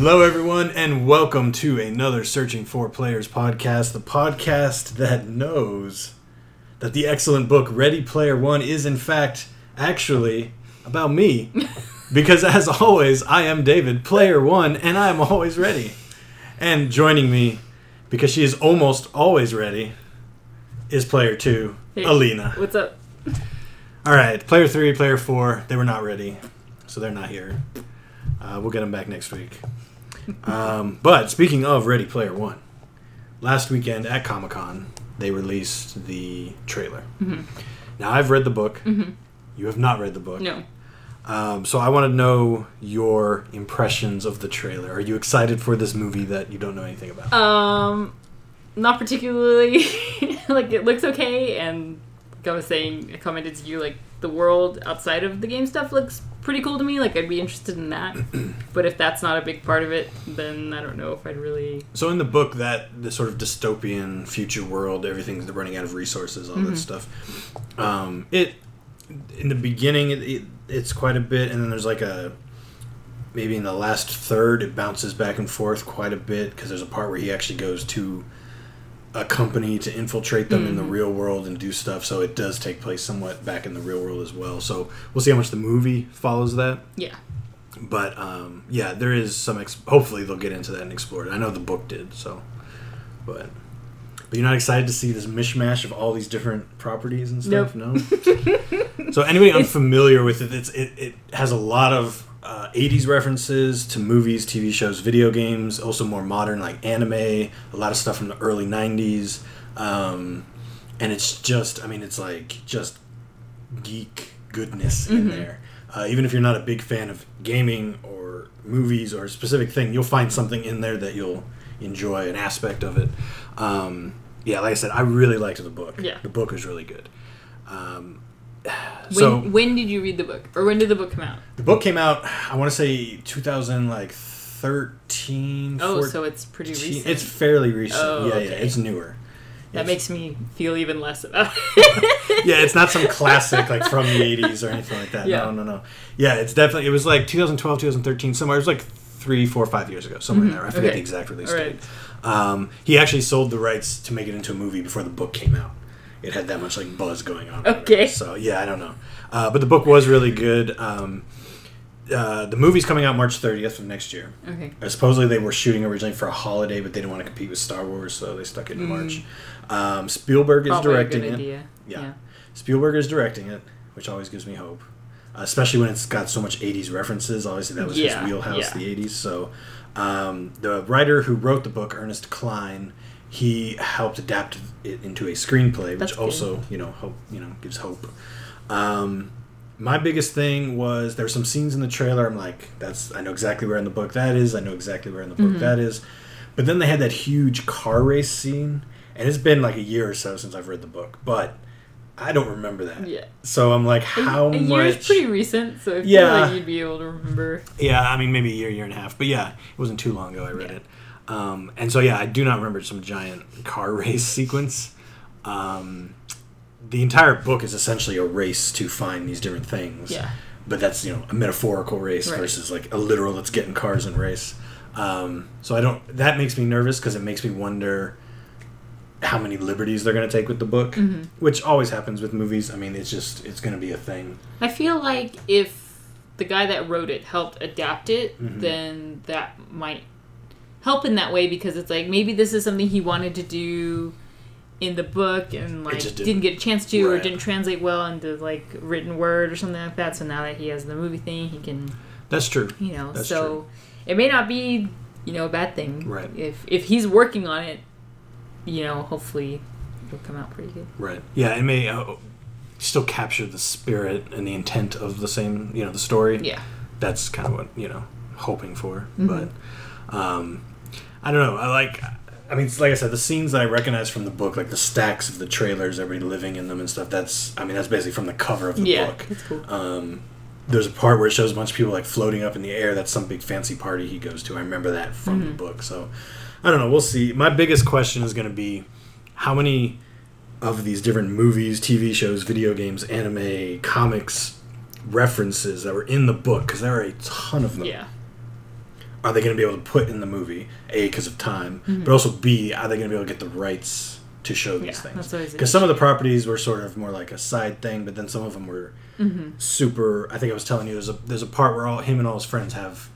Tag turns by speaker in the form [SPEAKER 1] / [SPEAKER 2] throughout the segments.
[SPEAKER 1] Hello, everyone, and welcome to another Searching for Players podcast, the podcast that knows that the excellent book Ready Player One is, in fact, actually about me. Because, as always, I am David, Player One, and I am always ready. And joining me, because she is almost always ready, is Player Two, hey, Alina.
[SPEAKER 2] What's up?
[SPEAKER 1] All right, Player Three, Player Four, they were not ready, so they're not here. We'll get them back next week. But speaking of Ready Player One, last weekend at Comic-Con, they released the trailer. Mm-hmm. Now, I've read the book. Mm-hmm. You have not read the book.
[SPEAKER 2] No.
[SPEAKER 1] So I want to know your impressions of the trailer. Are you excited for this movie that you don't know anything about?
[SPEAKER 2] Not particularly. Like, it looks okay, and like I was saying, I commented to you, like, the world outside of the game stuff looks pretty cool to me. Like, I'd be interested in that. But if that's not a big part of it, then I don't know if I'd really...
[SPEAKER 1] So in the book, the sort of dystopian future world, everything's running out of resources, all that stuff. In the beginning, it's quite a bit, and then there's like maybe in the last third, it bounces back and forth quite a bit, because there's a part where he actually goes to a company to infiltrate them in the real world and do stuff, so it does take place somewhat back in the real world as well. So we'll see how much the movie follows that.
[SPEAKER 2] Yeah.
[SPEAKER 1] But, yeah, there is some... hopefully they'll get into that and explore it. I know the book did, so... But you're not excited to see this mishmash of all these different properties and stuff?
[SPEAKER 2] Nope.
[SPEAKER 1] No? So anybody unfamiliar with it, it has a lot of 80s references to movies, TV shows, video games, also more modern like anime, a lot of stuff from the early 90s. And it's just, it's like just geek goodness in there. Even if you're not a big fan of gaming or movies or a specific thing, you'll find something in there that you'll enjoy, an aspect of it. Yeah, like I said, I really liked the book. Yeah. The book was really good.
[SPEAKER 2] When did you read the book? Or when did the book come out?
[SPEAKER 1] The book came out, I want to say 2013, 14.
[SPEAKER 2] Oh, so it's pretty recent.
[SPEAKER 1] It's fairly recent.
[SPEAKER 2] Oh,
[SPEAKER 1] yeah,
[SPEAKER 2] okay.
[SPEAKER 1] Yeah, it's newer.
[SPEAKER 2] That makes me feel even less about it.
[SPEAKER 1] Yeah, it's not some classic like from the 80s or anything like that. Yeah. No. Yeah, it was like 2012, 2013, somewhere. It was like 3, 4, 5 years ago, somewhere in there. I forget the exact release date. Right. He actually sold the rights to make it into a movie before the book came out. It had that much like buzz going on.
[SPEAKER 2] Okay.
[SPEAKER 1] So yeah, I don't know. But the book was really good. The movie's coming out March 30th of next year. Okay. Supposedly they were shooting originally for a holiday, but they didn't want to compete with Star Wars, so they stuck it in March. Spielberg is directing it. Idea. Yeah. Spielberg is directing it, which always gives me hope. Especially when it's got so much 80s references. Obviously, that was his wheelhouse, the 80s. So, the writer who wrote the book, Ernest Cline, he helped adapt it into a screenplay, which also, gives hope. My biggest thing was there were some scenes in the trailer. I'm like, I know exactly where in the book that is. I know exactly where in the book that is. But then they had that huge car race scene, and it's been like a year or so since I've read the book, but I don't remember that. Yeah. So I'm like, how much... A year is
[SPEAKER 2] pretty recent, so I feel like you'd be able to remember.
[SPEAKER 1] Yeah, maybe a year and a half. But yeah, it wasn't too long ago I read it. And so, yeah, I do not remember some giant car race sequence. The entire book is essentially a race to find these different things. Yeah. But that's, a metaphorical race versus, like, a literal let's get in cars and race. So that makes me nervous because it makes me wonder how many liberties they're going to take with the book, which always happens with movies. It's going to be a thing.
[SPEAKER 2] I feel like if the guy that wrote it helped adapt it, then that might help in that way, because it's like maybe this is something he wanted to do in the book and like didn't get a chance to or didn't translate well into like written word or something like that. So now that he has the movie thing, he can...
[SPEAKER 1] That's true.
[SPEAKER 2] That's true. It may not be, a bad thing.
[SPEAKER 1] Right.
[SPEAKER 2] If he's working on it, hopefully it'll come out pretty good.
[SPEAKER 1] Right. Yeah, it may still capture the spirit and the intent of the same, the story. Yeah. That's kind of what, hoping for. But I don't know. Like I said, the scenes that I recognize from the book, like the stacks of the trailers, everybody living in them and stuff, that's basically from the cover of the book. That's cool. There's a part where it shows a bunch of people like floating up in the air. That's some big fancy party he goes to. I remember that from the book. So I don't know. We'll see. My biggest question is going to be how many of these different movies, TV shows, video games, anime, comics references that were in the book, because there are a ton of them. Yeah. are they going to be able to put in the movie? A, because of time, but also B, are they going to be able to get the rights to show these things? Because some of the properties were sort of more like a side thing, but then some of them were super. I think I was telling you there's a part where him and all his friends have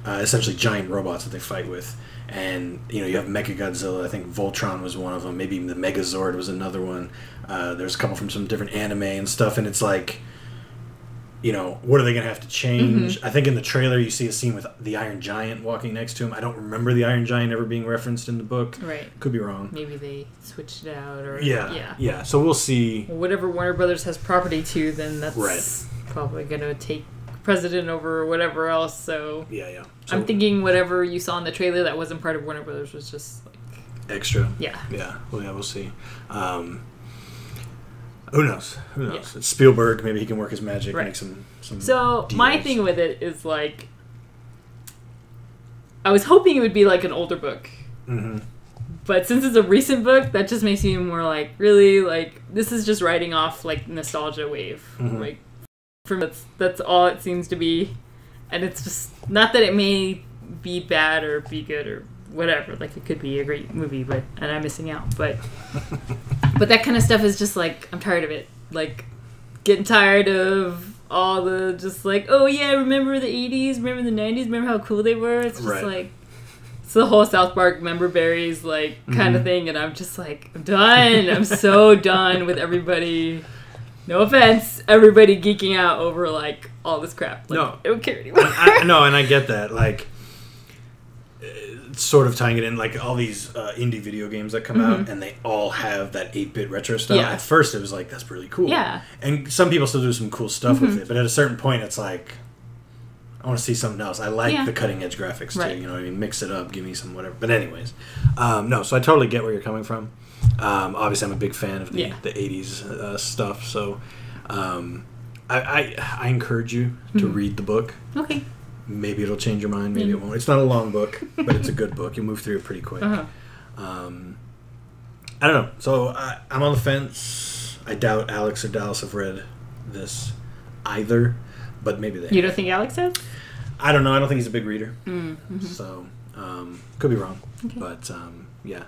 [SPEAKER 1] essentially giant robots that they fight with, and you have Mechagodzilla. I think Voltron was one of them. Maybe the Megazord was another one. There's a couple from some different anime and stuff, and it's like, what are they going to have to change? I think in the trailer you see a scene with the Iron Giant walking next to him. I don't remember the Iron Giant ever being referenced in the book. Right. Could be wrong.
[SPEAKER 2] Maybe they switched it out. Or
[SPEAKER 1] Yeah. So we'll see.
[SPEAKER 2] Whatever Warner Brothers has property to, then that's probably going to take precedent over whatever else. So
[SPEAKER 1] So
[SPEAKER 2] I'm thinking whatever you saw in the trailer that wasn't part of Warner Brothers was just like...
[SPEAKER 1] extra.
[SPEAKER 2] Yeah.
[SPEAKER 1] Yeah. Well, we'll see. Who knows? Yeah. It's Spielberg. Maybe he can work his magic and make some
[SPEAKER 2] So
[SPEAKER 1] deals.
[SPEAKER 2] My thing with it is like, I was hoping it would be like an older book. But since it's a recent book, that just makes me more like, really, like, this is just riding off like nostalgia wave. Like, for me, that's all it seems to be. And it's just, not that it may be bad or be good or whatever, like it could be a great movie, and I'm missing out, but that kind of stuff is just like, I'm tired of it, like getting tired of all the just like, oh yeah, remember the 80s, remember the 90s, remember how cool they were. It's just like, it's the whole South Park member berries like kind of thing, and I'm just like, I'm done. I'm so done with everybody, no offense, everybody geeking out over like all this crap. Like,
[SPEAKER 1] no,
[SPEAKER 2] I don't care anymore.
[SPEAKER 1] No, and I get that, like, sort of tying it in, like all these indie video games that come out, and they all have that 8-bit retro style. At first it was like, that's really cool. Yeah. And some people still do some cool stuff with it, but at a certain point it's like, I want to see something else. I like the cutting edge graphics too, you know what I mean? Mix it up, give me some whatever. But anyways, no, so I totally get where you're coming from. Obviously I'm a big fan of the 80s stuff, so I encourage you to read the book. Okay. Maybe it'll change your mind, maybe it won't. It's not a long book, but it's a good book. You'll move through it pretty quick. I don't know. So I'm on the fence. I doubt Alex or Dallas have read this either, but maybe they have.
[SPEAKER 2] You don't think Alex has?
[SPEAKER 1] I don't know. I don't think he's a big reader. So, could be wrong. Okay. But, yeah.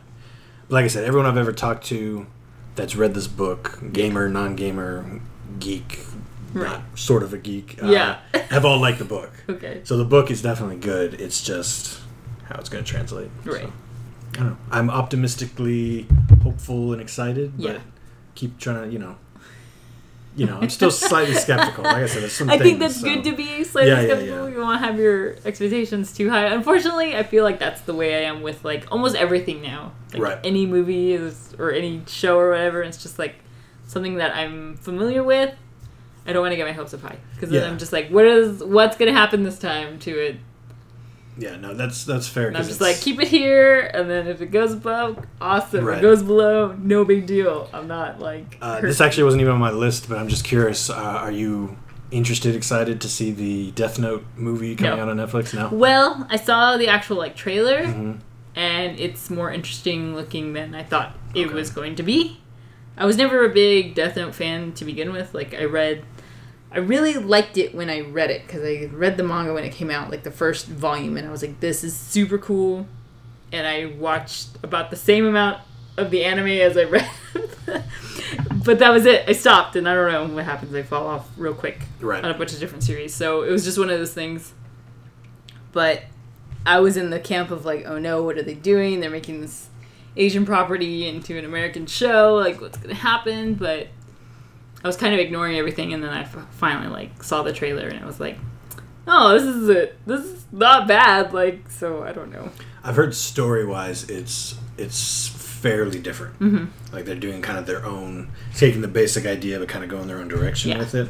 [SPEAKER 1] Like I said, everyone I've ever talked to that's read this book, gamer, non-gamer, geek, not sort of a geek, have all liked the book. Okay. So the book is definitely good. It's just how it's going to translate. Right. So, I don't know. I'm optimistically hopeful and excited, but keep trying to, I'm still slightly skeptical. Like I said, there's some
[SPEAKER 2] I think that's good to be slightly skeptical. You don't want to have your expectations too high. Unfortunately, I feel like that's the way I am with like almost everything now. Like any movie or any show or whatever. It's just like something that I'm familiar with. I don't want to get my hopes up high because then I'm just like, what's going to happen this time to it?
[SPEAKER 1] Yeah, no, that's fair.
[SPEAKER 2] And I'm just like, keep it here, and then if it goes above, awesome. If it goes below, no big deal. I'm not like...
[SPEAKER 1] this actually wasn't even on my list, but I'm just curious. Are you interested, excited to see the Death Note movie coming out on Netflix now?
[SPEAKER 2] Well, I saw the actual trailer, and it's more interesting looking than I thought it was going to be. I was never a big Death Note fan to begin with. Like, I really liked it when I read it, because I read the manga when it came out, like the first volume, and I was like, this is super cool. And I watched about the same amount of the anime as I read. But that was it. I stopped, and I don't know what happens. I fall off real quick on a bunch of different series. So it was just one of those things. But I was in the camp of like, oh no, what are they doing? They're making this Asian property into an American show. Like, what's going to happen? But I was kind of ignoring everything, and then I finally saw the trailer, and it was like, oh, this is it. This is not bad. Like, so I don't know.
[SPEAKER 1] I've heard story-wise, it's fairly different. Like they're doing kind of their own, taking the basic idea, but kind of going their own direction with it.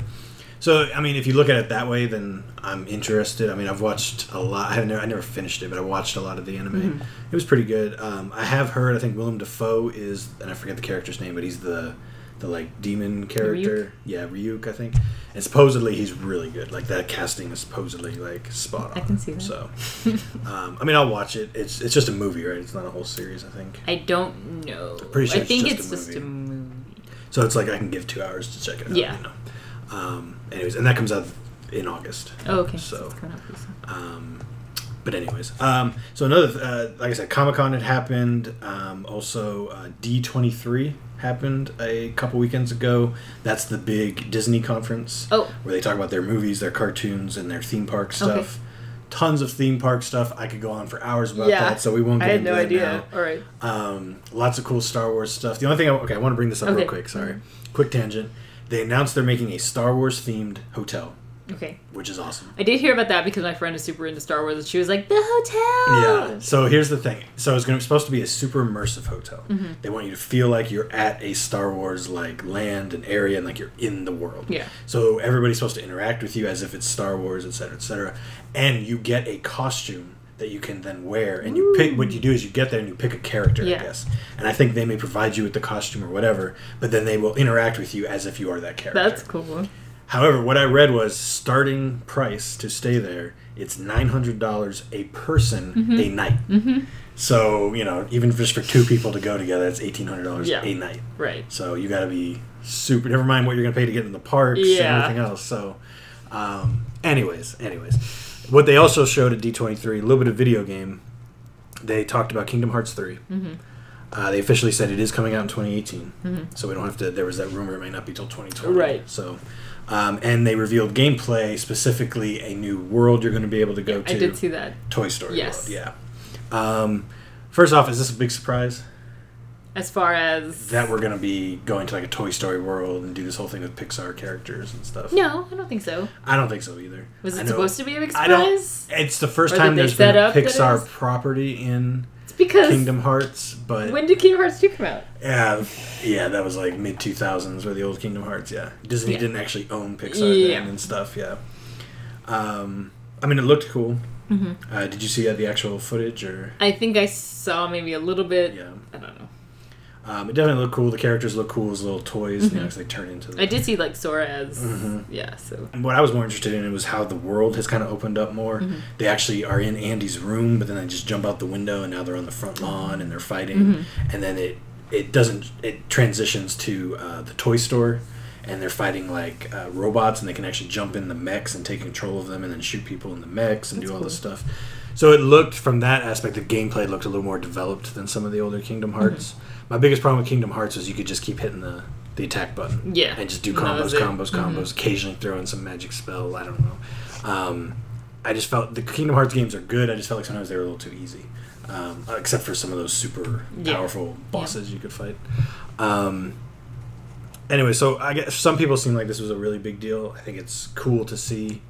[SPEAKER 1] So, I mean, if you look at it that way, then I'm interested. I mean, I've watched a lot. I never finished it, but I watched a lot of the anime. It was pretty good. I have heard, I think Willem Dafoe is, and I forget the character's name, but he's the like demon character. Ryuk? Yeah, Ryuk, I think. And supposedly he's really good. Like that casting is supposedly like spot on.
[SPEAKER 2] I can see that.
[SPEAKER 1] So, I mean, I'll watch it. It's just a movie, right? It's not a whole series, I think.
[SPEAKER 2] I don't know.
[SPEAKER 1] I'm pretty sure
[SPEAKER 2] I think it's just a movie.
[SPEAKER 1] So it's like I can give 2 hours to check it out. Yeah. Anyways, and that comes out in August.
[SPEAKER 2] Oh, okay.
[SPEAKER 1] So,
[SPEAKER 2] it's coming up recently.
[SPEAKER 1] But anyways, so another, like I said, Comic-Con had happened. Also, D23 happened a couple weekends ago. That's the big Disney conference.
[SPEAKER 2] Oh.
[SPEAKER 1] Where they talk about their movies, their cartoons, and their theme park stuff. Okay. Tons of theme park stuff. I could go on for hours about that, so we won't get into that. I had no idea.
[SPEAKER 2] All right.
[SPEAKER 1] Lots of cool Star Wars stuff. The only thing, I want to bring this up real quick. Sorry. Quick tangent. They announced they're making a Star Wars themed hotel.
[SPEAKER 2] Okay.
[SPEAKER 1] Which is awesome.
[SPEAKER 2] I did hear about that because my friend is super into Star Wars and she was like, the hotel!
[SPEAKER 1] Yeah. So here's the thing. So it's supposed to be a super immersive hotel. Mm-hmm. They want you to feel like you're at a Star Wars like land and area and like you're in the world.
[SPEAKER 2] Yeah.
[SPEAKER 1] So everybody's supposed to interact with you as if it's Star Wars, et cetera, et cetera. And you get a costume that you can then wear. And you pick, what you do is you get there and you pick a character, I guess. And I think they may provide you with the costume or whatever, but then they will interact with you as if you are that character.
[SPEAKER 2] That's cool.
[SPEAKER 1] However, what I read was starting price to stay there, it's $900 a person a night. Mm-hmm. So, even just for two people to go together, it's $1,800 a night.
[SPEAKER 2] Right.
[SPEAKER 1] So you got to be super, never mind what you're going to pay to get in the parks and everything else. So, anyways. What they also showed at D23, a little bit of video game, they talked about Kingdom Hearts 3. Mm-hmm. They officially said it is coming out in 2018. Mm-hmm. So we don't have to, there was that rumor it might not be till 2020.
[SPEAKER 2] Right.
[SPEAKER 1] So... and they revealed gameplay, specifically a new world you're going to be able to go to.
[SPEAKER 2] I did see that.
[SPEAKER 1] Toy Story World, yeah. First off, is this a big surprise?
[SPEAKER 2] As far as...
[SPEAKER 1] That we're going to be going to like a Toy Story World and do this whole thing with Pixar characters and stuff?
[SPEAKER 2] No, I don't think so.
[SPEAKER 1] I don't think so either.
[SPEAKER 2] Was it supposed to be a big surprise?
[SPEAKER 1] It's the first time there's been a Pixar property in... Because Kingdom Hearts, but...
[SPEAKER 2] When did Kingdom Hearts 2 come out?
[SPEAKER 1] Yeah, that was like mid-2000s were the old Kingdom Hearts, Disney didn't actually own Pixar then and stuff, I mean, it looked cool. Mm-hmm. Did you see the actual footage? Or
[SPEAKER 2] I think I saw maybe a little bit. Yeah. I don't know.
[SPEAKER 1] It definitely looked cool. The characters look cool as little toys. Mm-hmm. They turn into them.
[SPEAKER 2] I did see like Sora as so.
[SPEAKER 1] And what I was more interested in was how the world has kind of opened up more. Mm-hmm. They actually are in Andy's room, but then they just jump out the window and now they're on the front lawn and they're fighting. Mm-hmm. And then it transitions to the toy store and they're fighting like robots and they can actually jump in the mechs and take control of them and then shoot people in the mechs and do all this stuff. So it looked, from that aspect, the gameplay looked a little more developed than some of the older Kingdom Hearts. Mm-hmm. My biggest problem with Kingdom Hearts was you could just keep hitting the attack button. Yeah. And just do combos, occasionally throw in some magic spell. I don't know. I just felt the Kingdom Hearts games are good. I just felt like sometimes they were a little too easy. Except for some of those super powerful bosses you could fight. Anyway, so I guess some people seem like this was a really big deal. I think it's cool to see,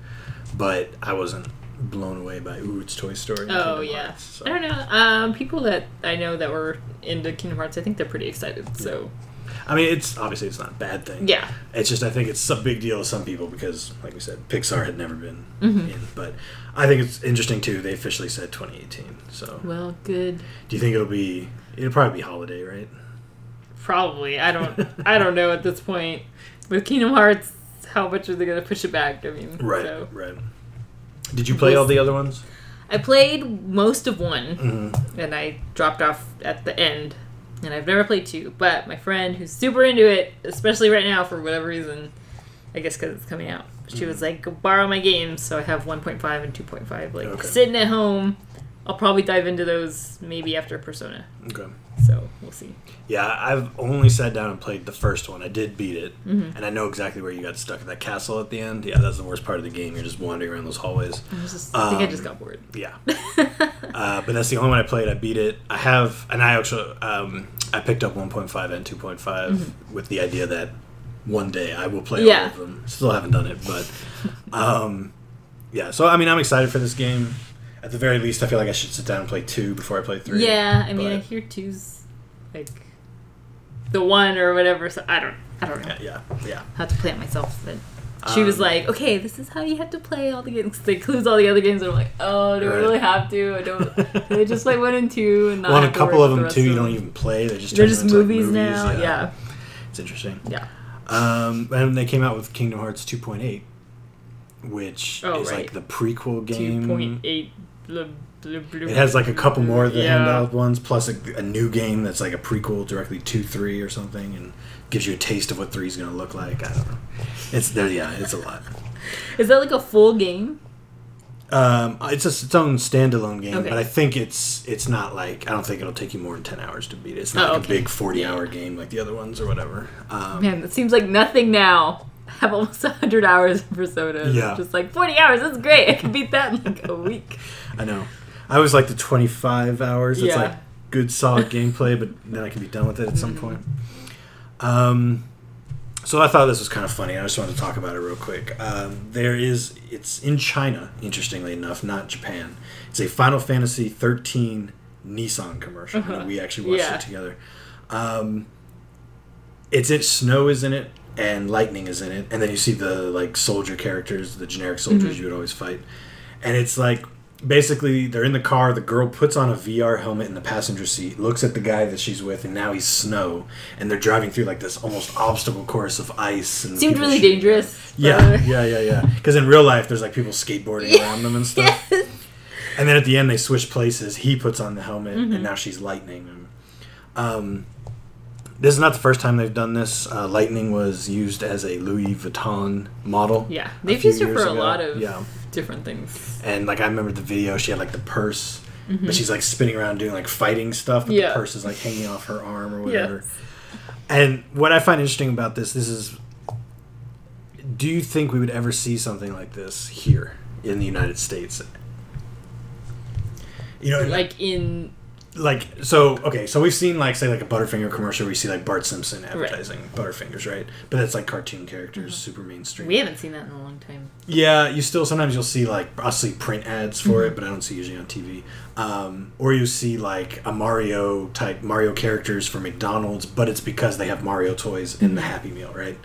[SPEAKER 1] but I wasn't blown away by it's Toy Story.
[SPEAKER 2] Oh yeah, Hearts, so. I don't know. People that I know that were into Kingdom Hearts, I think they're pretty excited. So,
[SPEAKER 1] I mean, it's obviously it's not a bad thing. Yeah, it's just I think it's a big deal to some people because, like we said, Pixar had never been in. But I think it's interesting too. They officially said 2018. So
[SPEAKER 2] well, good.
[SPEAKER 1] Do you think it'll probably be holiday, right?
[SPEAKER 2] Probably. I don't know at this point. With Kingdom Hearts, how much are they going to push it back? I mean,
[SPEAKER 1] right. Did you play all the other ones?
[SPEAKER 2] I played most of one, and I dropped off at the end. And I've never played 2, but my friend who's super into it, especially right now for whatever reason, I guess because it's coming out, she was like, go borrow my games. So I have 1.5 and 2.5, sitting at home. I'll probably dive into those maybe after Persona. Okay. So we'll see.
[SPEAKER 1] Yeah, I've only sat down and played the first one. I did beat it, and I know exactly where you got stuck in that castle at the end. Yeah, that's the worst part of the game. You're just wandering around those hallways.
[SPEAKER 2] I think I just got bored.
[SPEAKER 1] Yeah. But that's the only one I played. I beat it. I picked up 1.5 and 2.5 with the idea that one day I will play all of them. Still haven't done it, but So I mean, I'm excited for this game. At the very least, I feel like I should sit down and play 2 before I play 3.
[SPEAKER 2] Yeah, I mean, I hear 2's like the 1 or whatever. So I don't know.
[SPEAKER 1] Yeah.
[SPEAKER 2] I have to play it myself. But she was like, "Okay, this is how you have to play all the games." They includes all the other games. And I'm like, "Oh, do I really have to? I don't." They just play 1 and 2, and not.
[SPEAKER 1] Well, and a couple of them too. You don't even play. They're just
[SPEAKER 2] movies now. Yeah.
[SPEAKER 1] It's interesting. Yeah. And they came out with Kingdom Hearts 2.8, which is like the prequel game.
[SPEAKER 2] 2.8.
[SPEAKER 1] It has like a couple more of the handout ones, plus a new game that's like a prequel directly to 3 or something, and gives you a taste of what 3 is going to look like. I don't know. It's a lot.
[SPEAKER 2] Is that like a full game?
[SPEAKER 1] It's its own standalone game,
[SPEAKER 2] Okay.
[SPEAKER 1] but I think it's not like, I don't think it'll take you more than 10 hours to beat it. It's not like a big 40-hour game like the other ones or whatever.
[SPEAKER 2] Man, it seems like nothing now. I have almost 100 hours of Persona.
[SPEAKER 1] Yeah.
[SPEAKER 2] Just like 40 hours, that's great. I can beat that in like a week.
[SPEAKER 1] I know. I always like the 25 hours. It's
[SPEAKER 2] Yeah.
[SPEAKER 1] like good, solid gameplay, but then I can be done with it at some point. So I thought this was kind of funny. I just wanted to talk about it real quick. It's in China, interestingly enough, not Japan. It's a Final Fantasy 13 Nissan commercial. We actually watched it together. Snow is in it, and lightning is in it, and then you see the like soldier characters, the generic soldiers you would always fight. And it's like, basically, they're in the car. The girl puts on a VR helmet in the passenger seat, looks at the guy that she's with, and now he's snow. And they're driving through like this almost obstacle course of ice. And
[SPEAKER 2] Seemed really dangerous.
[SPEAKER 1] Yeah. Because in real life, there's like people skateboarding around them and stuff. Yes. And then at the end, they switch places. He puts on the helmet, and now she's lightning. This is not the first time they've done this. Lightning was used as a Louis Vuitton model.
[SPEAKER 2] Yeah, they've used it for a lot of different things.
[SPEAKER 1] And like I remember the video, she had like the purse, but she's like spinning around doing like fighting stuff, but the purse is like hanging off her arm or whatever. Yes. And what I find interesting about this is, do you think we would ever see something like this here in the United States? You know, so we've seen like, say, like a Butterfinger commercial where you see like Bart Simpson advertising Butterfingers, right? But that's like cartoon characters, super mainstream.
[SPEAKER 2] We haven't seen that in a long time.
[SPEAKER 1] Yeah, sometimes you'll see like, I'll see print ads for it, but I don't see usually on TV. Or you see like a Mario characters for McDonald's, but it's because they have Mario toys in the Happy Meal, right?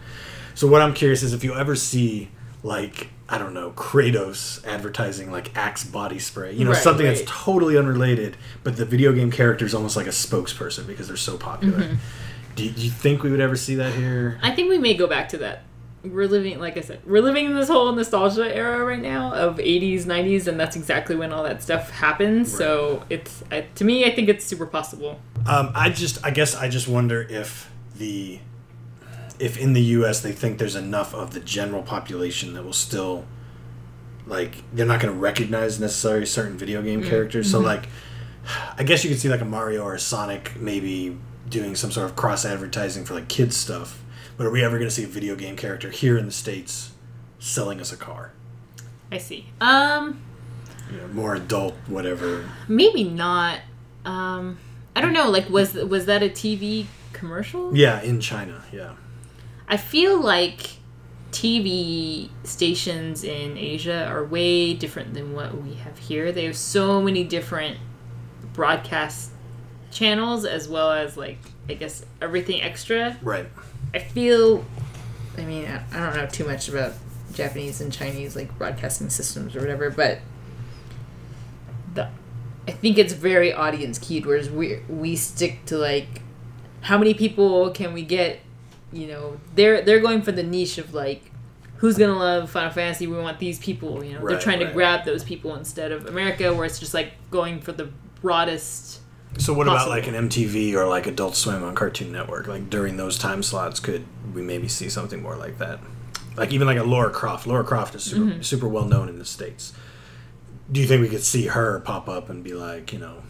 [SPEAKER 1] So what I'm curious is if you'll ever see like, I don't know, Kratos advertising like Axe body spray. You know, something that's totally unrelated, but the video game character is almost like a spokesperson because they're so popular. Do you think we would ever see that here?
[SPEAKER 2] I think we may go back to that. We're living, like I said, in this whole nostalgia era right now of 80s, 90s, and that's exactly when all that stuff happens. Right. So it's, to me, I think it's super possible. I
[SPEAKER 1] guess I just wonder if in the U.S. they think there's enough of the general population that will still, like, they're not going to recognize necessarily certain video game characters. So, like, I guess you could see, like, a Mario or a Sonic maybe doing some sort of cross-advertising for, like, kids stuff. But are we ever going to see a video game character here in the States selling us a car?
[SPEAKER 2] I see.
[SPEAKER 1] More adult, whatever.
[SPEAKER 2] Maybe not. I don't know. Like, was that a TV commercial?
[SPEAKER 1] Yeah, in China, yeah.
[SPEAKER 2] I feel like TV stations in Asia are way different than what we have here. They have so many different broadcast channels as well as, like, I guess, everything extra. Right. I don't know too much about Japanese and Chinese, like, broadcasting systems or whatever, but I think it's very audience keyed, whereas we stick to, like, how many people can we get. You know, they're going for the niche of, like, who's gonna love Final Fantasy? We want these people. You know, they're trying to grab those people instead of America, where it's just like going for the broadest.
[SPEAKER 1] So what about like an MTV or like Adult Swim on Cartoon Network? Like during those time slots, could we maybe see something more like that? Like even like a Lara Croft. Lara Croft is super well known in the States. Do you think we could see her pop up and be like, you know,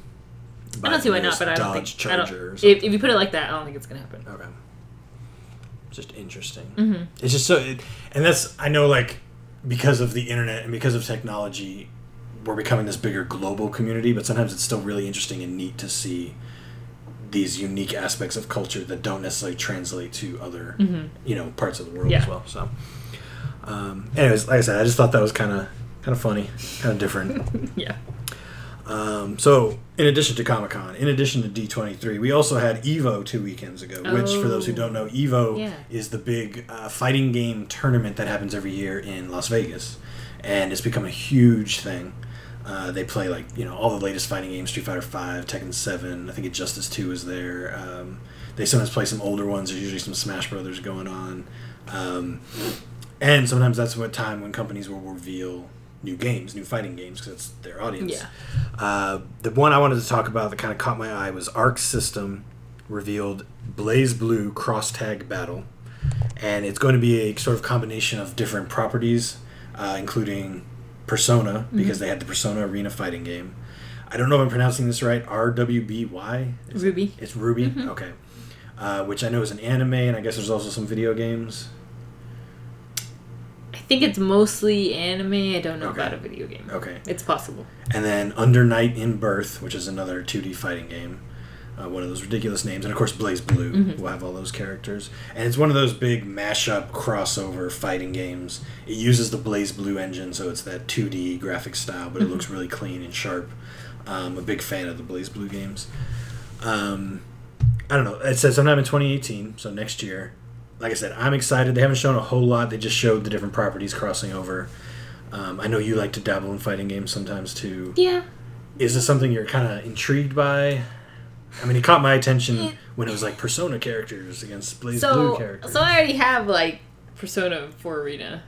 [SPEAKER 2] I don't see why not, but I don't think.
[SPEAKER 1] Charger
[SPEAKER 2] if you put it like that, I don't think it's gonna happen.
[SPEAKER 1] Okay. Just interesting. It's just so, and that's, I know, like, because of the internet and because of technology, we're becoming this bigger global community, but sometimes it's still really interesting and neat to see these unique aspects of culture that don't necessarily translate to other, parts of the world as well. So, anyways, like I said, I just thought that was kind of funny, kind of different. Yeah. So, in addition to Comic-Con, in addition to D23, we also had EVO 2 weekends ago, which, for those who don't know, EVO is the big fighting game tournament that happens every year in Las Vegas. And it's become a huge thing. They play, like, all the latest fighting games, Street Fighter V, Tekken 7, I think Injustice 2 is there. They sometimes play some older ones. There's usually some Smash Brothers going on. And sometimes that's what time when companies will reveal new fighting games, because it's their audience. Yeah. The one I wanted to talk about that kind of caught my eye was Arc System revealed Blazblue Cross Tag Battle, and it's going to be a sort of combination of different properties, including Persona, because they had the Persona Arena fighting game. I don't know if I'm pronouncing this right. RWBY?
[SPEAKER 2] Ruby.
[SPEAKER 1] It's Ruby? Okay. Which I know is an anime, and I guess there's also some video games.
[SPEAKER 2] I think it's mostly anime. I don't know about a video game.
[SPEAKER 1] Okay.
[SPEAKER 2] It's possible.
[SPEAKER 1] And then Under Night in Birth, which is another 2D fighting game. One of those ridiculous names. And, of course, Blazblue will have all those characters. And it's one of those big mashup crossover fighting games. It uses the Blazblue engine, so it's that 2D graphic style, but it looks really clean and sharp. I'm a big fan of the Blazblue games. I don't know. It says sometime in 2018, so next year. Like I said, I'm excited. They haven't shown a whole lot. They just showed the different properties crossing over. I know you like to dabble in fighting games sometimes, too.
[SPEAKER 2] Yeah.
[SPEAKER 1] Is this something you're kind of intrigued by? I mean, it caught my attention when it was like Persona characters against Blazblue characters.
[SPEAKER 2] So I already have like Persona 4 Arena.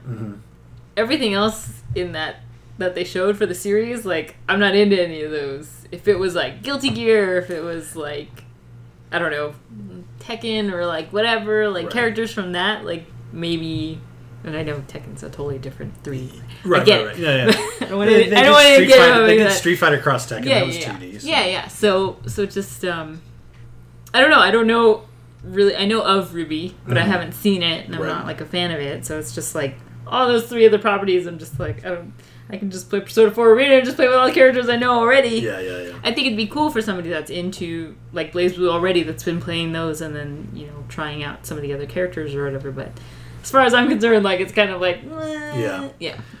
[SPEAKER 2] Everything else in that they showed for the series, like, I'm not into any of those. If it was like Guilty Gear, if it was like, I don't know, Tekken or like whatever, like characters from that, like maybe. And I know Tekken's a totally different 3.
[SPEAKER 1] Right,
[SPEAKER 2] I get
[SPEAKER 1] right. Yeah.
[SPEAKER 2] I don't want to get
[SPEAKER 1] They did Street Fighter Cross Tekken. That was 2D. So.
[SPEAKER 2] Yeah. So just I don't know really. I know of Ruby, but I haven't seen it, and I'm not like a fan of it. So it's just like all those 3 other properties. I'm just like I can just play Persona 4 Arena and just play with all the characters I know already.
[SPEAKER 1] Yeah.
[SPEAKER 2] I think it'd be cool for somebody that's into like Blazblue already, that's been playing those, and then trying out some of the other characters or whatever. But as far as I'm concerned, like, it's kind of like, yeah.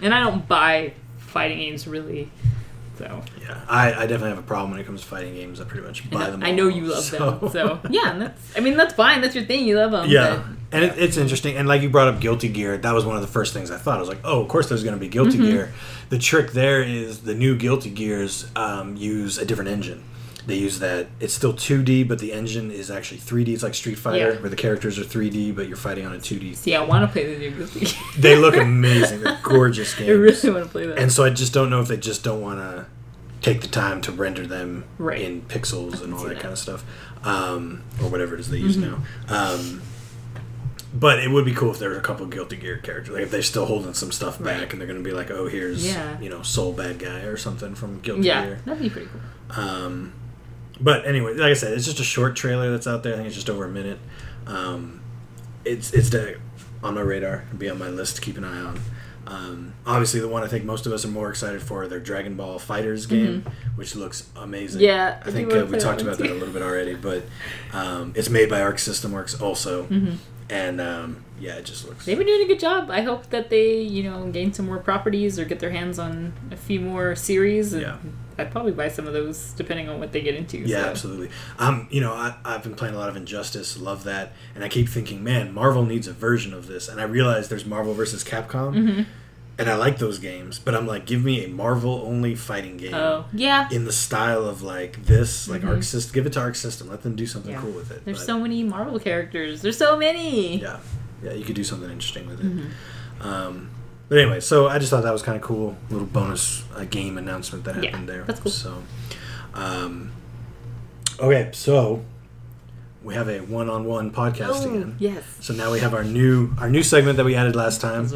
[SPEAKER 2] And I don't buy fighting games, really, so.
[SPEAKER 1] Yeah, I definitely have a problem when it comes to fighting games. I pretty much buy them all.
[SPEAKER 2] I know you love them, so. Yeah, and that's fine. That's your thing. You love them.
[SPEAKER 1] Yeah, but, and it's interesting. And like you brought up Guilty Gear, that was one of the first things I thought. I was like, oh, of course there's going to be Guilty Gear. The trick there is the new Guilty Gears use a different engine. They use that. It's still 2D, but the engine is actually 3D. It's like Street Fighter, where the characters are 3D, but you're fighting on a 2D.
[SPEAKER 2] See, I want to play the new Guilty Gear.
[SPEAKER 1] They look amazing. They're gorgeous games.
[SPEAKER 2] I really want to play that.
[SPEAKER 1] And so I just don't know if they just don't want to take the time to render them in pixels and all that kind of stuff, or whatever it is they use now. But it would be cool if there were a couple Guilty Gear characters. Like if they're still holding some stuff back and they're going to be like, oh, here's Soul Bad Guy or something from Guilty Gear.
[SPEAKER 2] Yeah, that'd be pretty cool.
[SPEAKER 1] But anyway, like I said, it's just a short trailer that's out there. I think it's just over a minute. It's on my radar. It'll be on my list to keep an eye on. Obviously, the one I think most of us are more excited for, their Dragon Ball Fighters game, which looks amazing.
[SPEAKER 2] Yeah,
[SPEAKER 1] I think we talked about that a little bit already, but it's made by Arc System Works also. And it just looks.
[SPEAKER 2] They've been doing a good job. I hope that they, gain some more properties or get their hands on a few more series. And I'd probably buy some of those depending on what they get into.
[SPEAKER 1] Yeah, absolutely. I've been playing a lot of Injustice. Love that, and I keep thinking, man, Marvel needs a version of this. And I realize there's Marvel versus Capcom. And I like those games, but I'm like, give me a Marvel-only fighting game.
[SPEAKER 2] Oh, yeah.
[SPEAKER 1] In the style of, like, this, like, Arc System. Give it to Arc System. Let them do something cool with it.
[SPEAKER 2] There's so many Marvel characters. There's so many!
[SPEAKER 1] Yeah. Yeah, you could do something interesting with it. But anyway, so I just thought that was kind of cool. A little bonus game announcement that happened there.
[SPEAKER 2] That's cool.
[SPEAKER 1] So, okay, so we have a one-on-one podcast again.
[SPEAKER 2] Yes.
[SPEAKER 1] So now we have our new segment that we added last time.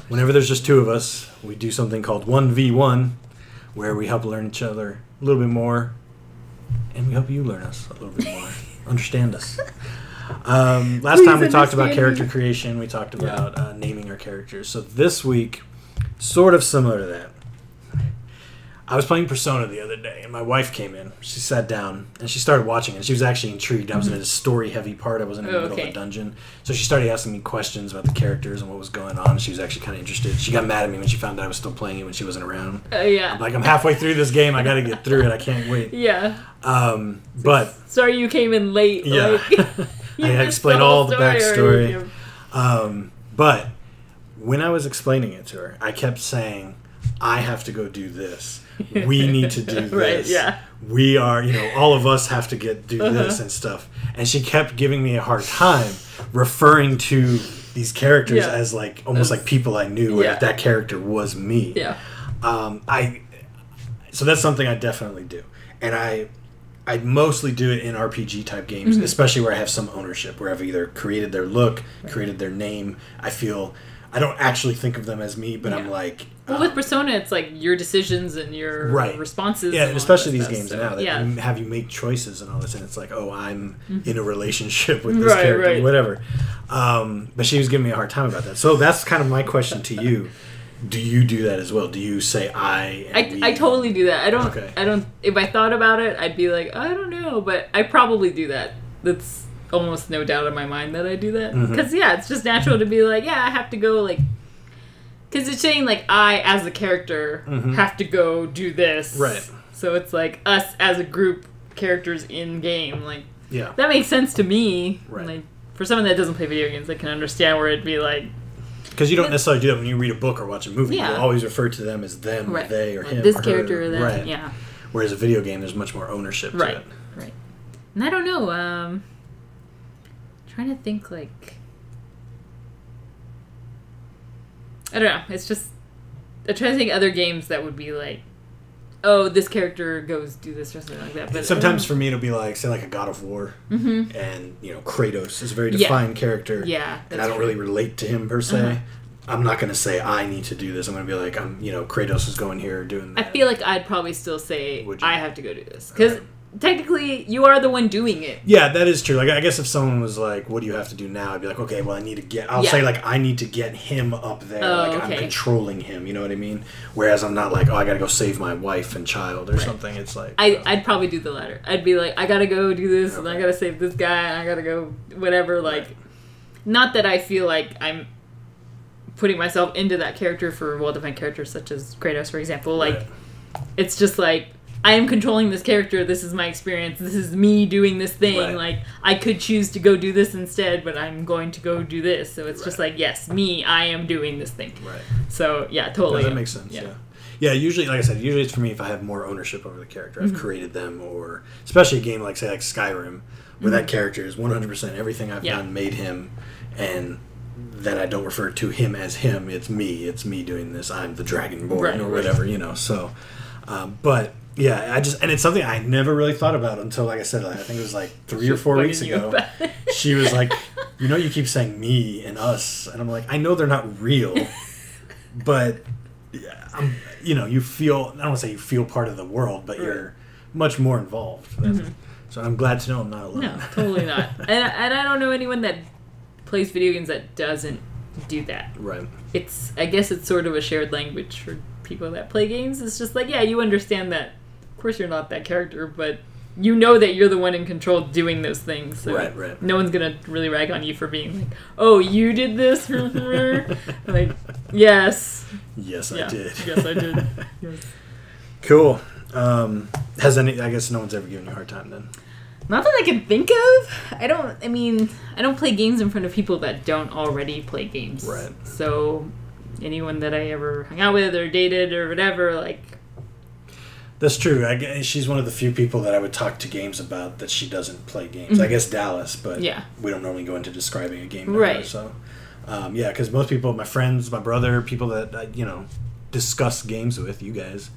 [SPEAKER 1] Whenever there's just 2 of us, we do something called 1v1, where we help learn each other a little bit more, and we help you learn us a little bit more, understand us. Last time we talked about character creation. We talked about naming our characters. So this week, sort of similar to that. I was playing Persona the other day, and my wife came in. She sat down, and she started watching it. She was actually intrigued. I was in a story-heavy part. I was in the middle of a dungeon. So she started asking me questions about the characters and what was going on. She was actually kind of interested. She got mad at me when she found out I was still playing it when she wasn't around.
[SPEAKER 2] Yeah.
[SPEAKER 1] I'm like, I'm halfway through this game. I got to get through it. I can't wait.
[SPEAKER 2] Yeah.
[SPEAKER 1] But
[SPEAKER 2] sorry you came in late.
[SPEAKER 1] Yeah. I explained all the backstory. But when I was explaining it to her, I kept saying, I have to go do this. We need to do this.
[SPEAKER 2] Right, yeah.
[SPEAKER 1] We are, all of us have to do this and stuff. And she kept giving me a hard time referring to these characters as like almost like people I knew, if that character was me.
[SPEAKER 2] Yeah.
[SPEAKER 1] So that's something I definitely do. And I mostly do it in RPG type games, especially where I have some ownership, where I've either created their look, created their name. I don't actually think of them as me, but I'm like,
[SPEAKER 2] Well, with Persona, it's like your decisions and your responses.
[SPEAKER 1] Yeah,
[SPEAKER 2] and
[SPEAKER 1] especially these games
[SPEAKER 2] so,
[SPEAKER 1] now that have you make choices and all this, and it's like, oh, I'm in a relationship with this character, whatever. But she was giving me a hard time about that. So that's kind of my question to you. Do you do that as well? Do you say
[SPEAKER 2] I totally do that. I don't. If I thought about it, I'd be like, I don't know, but I probably do that. That's almost no doubt in my mind that I do that. Because it's just natural to be like, I have to go like. Because it's saying, like, I, as a character, have to go do this.
[SPEAKER 1] Right.
[SPEAKER 2] So it's, like, us as a group, characters in-game. Like,
[SPEAKER 1] that
[SPEAKER 2] makes sense to me.
[SPEAKER 1] Right.
[SPEAKER 2] Like, for someone that doesn't play video games, I can understand where it'd be, like...
[SPEAKER 1] Because you don't necessarily do that when you read a book or watch a movie. You always refer to them as them, or they, or him,
[SPEAKER 2] this
[SPEAKER 1] or
[SPEAKER 2] character,
[SPEAKER 1] her.
[SPEAKER 2] or them,
[SPEAKER 1] Right. Whereas a video game, there's much more ownership to it.
[SPEAKER 2] Right. And I don't know, trying to think, like... I don't know. It's just... I'm trying to think other games that would be like, oh, this character goes do this or something like that. But
[SPEAKER 1] sometimes for me it'll be like, say, like a God of War. And, Kratos is a very defined character.
[SPEAKER 2] Yeah.
[SPEAKER 1] And I don't really relate to him per se. I'm not going to say, I need to do this. I'm going to be like, Kratos is going here doing that.
[SPEAKER 2] I feel like I'd probably still say, I have to go do this. Because... technically, you are the one doing it.
[SPEAKER 1] Yeah, that is true. Like, I guess if someone was like, what do you have to do now? I'd be like, okay, well, I need to get... I'll say, like, I need to get him up there. I'm controlling him, you know what I mean? Whereas I'm not like, oh, I gotta go save my wife and child or something. It's like...
[SPEAKER 2] I'd probably do the latter. I'd be like, I gotta go do this, and I gotta save this guy, and I gotta go whatever, like... Not that I feel like I'm putting myself into that character for well-defined characters such as Kratos, for example. Like, it's just like... I am controlling this character, this is my experience, this is me doing this thing, like, I could choose to go do this instead, but I'm going to go do this, so it's just like, yes, me, I am doing this thing. So, totally.
[SPEAKER 1] That makes sense, Yeah, usually, like I said, usually it's for me if I have more ownership over the character. I've created them, or, especially a game like, say, like Skyrim, where that character is 100% everything I've done made him, and then I don't refer to him as him, it's me doing this, I'm the Dragonborn, or whatever, so, but... Yeah, and it's something I never really thought about until, like I said, I think it was like 3 or 4 weeks ago. She was like, you keep saying me and us, and I'm like, I know they're not real, but you feel, I don't want to say you feel part of the world, but you're much more involved. So I'm glad to know I'm not alone.
[SPEAKER 2] No, totally not. And I don't know anyone that plays video games that doesn't do that.
[SPEAKER 1] Right.
[SPEAKER 2] I guess it's sort of a shared language for people that play games. It's just like, you understand that. Of course you're not that character, but you know that you're the one in control doing those things. So
[SPEAKER 1] right.
[SPEAKER 2] No one's gonna really rag on you for being like, oh, you did this? Like, yes.
[SPEAKER 1] Yes, I did.
[SPEAKER 2] Yes, I did. Yes.
[SPEAKER 1] Cool. I guess no one's ever given you a hard time then?
[SPEAKER 2] Not that I can think of. I don't play games in front of people that don't already play games.
[SPEAKER 1] Right.
[SPEAKER 2] So anyone that I ever hung out with or dated or whatever, like...
[SPEAKER 1] That's true. She's one of the few people that I would talk to games about that she doesn't play games. I guess Dallas, but we don't normally go into describing a game to her. So, because most people, my friends, my brother, people that, discuss games with, you guys.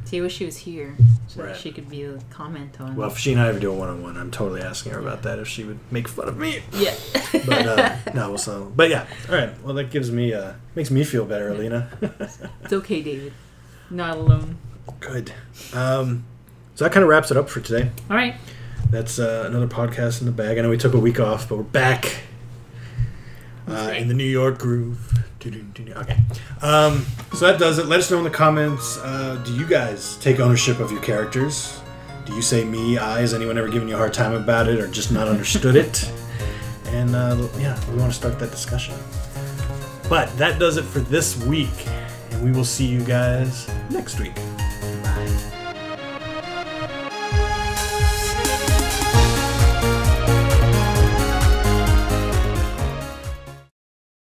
[SPEAKER 2] See, I wish she was here so that she could be a comment on.
[SPEAKER 1] Well, if she and I ever do a one-on-one, I'm totally asking her about that, if she would make fun of me.
[SPEAKER 2] Yeah.
[SPEAKER 1] But, no, so, but yeah. All right. Well, that makes me feel better, Alina.
[SPEAKER 2] It's okay, David. Not alone.
[SPEAKER 1] Good. So that kind of wraps it up for today.
[SPEAKER 2] All right.
[SPEAKER 1] That's another podcast in the bag. I know we took a week off, but we're back in the New York groove. Okay. So that does it. Let us know in the comments. Do you guys take ownership of your characters? Do you say me, I? Has anyone ever given you a hard time about it or just not understood it? And we want to start that discussion. But that does it for this week. And we will see you guys next week.